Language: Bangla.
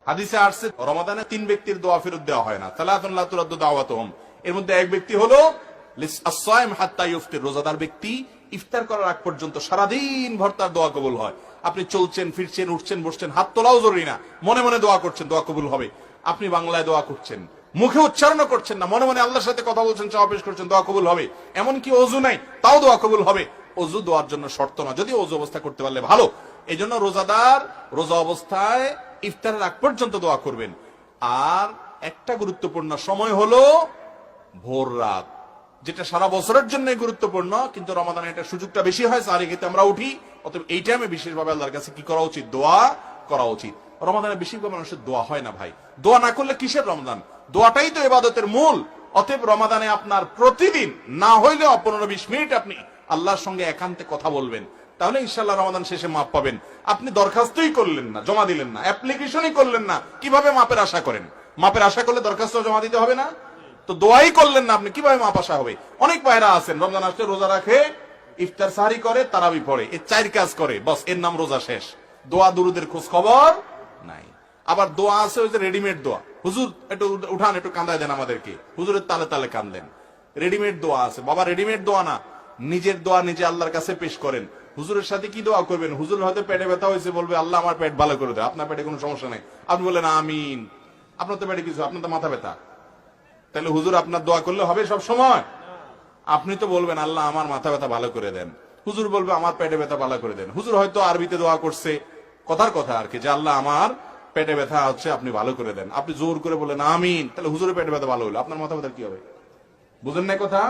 হাদিসে আসছে রমাদানে 3 ব্যক্তির দোয়া ফেরত দেওয়া হয় না। সালাতুন লা তুরাদ্দু দাওয়াতুহুম। এর মধ্যে এক ব্যক্তি হলো আস-সাইম হাত্তা ইফতির, রোজাদার ব্যক্তি ইফতার করার আগ পর্যন্ত সারাদিন ভর তার দোয়া কবুল হয়। আপনি চলছেন ফিরছেন উঠছেন বসছেন, হাত তোলাও জরুরি না, মনে মনে দোয়া করছেন, দোয়া কবুল হবে। আপনি বাংলায় দোয়া করছেন, মুখে উচ্চারণও করছেন না, মনে মনে আল্লাহর সাথে কথা বলছেন, চাওয়া পেশ করছেন, দোয়া কবুল হবে। এমনকি অজু নাই তাও দোয়া কবুল হবে। অজু দোয়ার জন্য শর্ত না, যদি অজু অবস্থা করতে পারলে ভালো। এই জন্য রোজাদার রোজা অবস্থায় ইফতারের আগ পর্যন্ত দোয়া করবেন। আর একটা গুরুত্বপূর্ণ সময় হলো ভোর রাত, যেটা সারা বছরের জন্য গুরুত্বপূর্ণ, কিন্তু রমাদানে এটা সুযোগটা বেশি হয়, সারি খেতে আমরা উঠি। অতএব এই টাইমে বিশেষভাবে আল্লাহর কাছে কি করা উচিত? দোয়া করা উচিত। রমাদানে বেশিরভাগ মানুষের দোয়া হয় না ভাই। দোয়া না করলে কিসের রমাদান? দোয়াটাই তো ইবাদতের মূল। অতএব রমাদানে আপনার প্রতিদিন না হইলেও 15-20 মিনিট আপনি আল্লাহর সঙ্গে একান্তে কথা বলবেন, তাহলে ইনশাআল্লাহ রমাদান শেষে মাপ পাবেন। আপনি দরখাস্তই করলেন না, জমা দিলেন না, অ্যাপ্লিকেশনই করলেন না, কিভাবে মাপের আশা করেন? মাপের আশা করলে দরখাস্ত জমা দিতে হবে না? তো দোয়াই করলেন না আপনি, কিভাবে মাপ আশা হবে? অনেক ভাইরা আছেন রমজান আসলে রোজা রাখে, ইফতার সাহরি করে, তারাবি পড়ে, এই 4 কাজ করে, বস এর নাম রোজা শেষ। দোয়া দুরুদের খোঁজ খবর নাই। আবার দোয়া আছে ওই যে রেডিমেড দোয়া, হুজুর একটু উঠান, একটু কান্দায় দেন আমাদেরকে, হুজুরের তালে তালে কান্দেন। রেডিমেড দোয়া আছে বাবা, রেডিমেড দোয়া না, নিজের দোয়া নিজে আল্লাহর কাছে পেশ করেন। হুজুরের সাথে কি দোয়া করবেন? হুজুর হয়তো পেটে ব্যথা হয়েছে, বলবে আল্লাহ আমার পেট ভালো করে দেয়। আপনার পেটে কোনো সমস্যা নেই, আপনি বলেন আমিন। আপনার তো পেটে কিছু, আপনার তো মাথা ব্যথা, তাহলে হুজুর আপনার দোয়া করলে হবে সব সময়? আপনি তো বলবেন আল্লাহ আমার মাথা ব্যথা ভালো করে দেন, হুজুর বলবে আমার পেটে ব্যথা ভালো করে দেন। হুজুর হয়তো আরবিতে দোয়া করছে, কথার কথা আর কি, যে আল্লাহ আমার পেটে ব্যথা হচ্ছে আপনি ভালো করে দেন। আপনি জোর করে বলেন আমিন, তাহলে হুজুরের পেটে ব্যথা ভালো হলো, আপনার মাথা ব্যথা কি হবে? বুঝেন না কথা?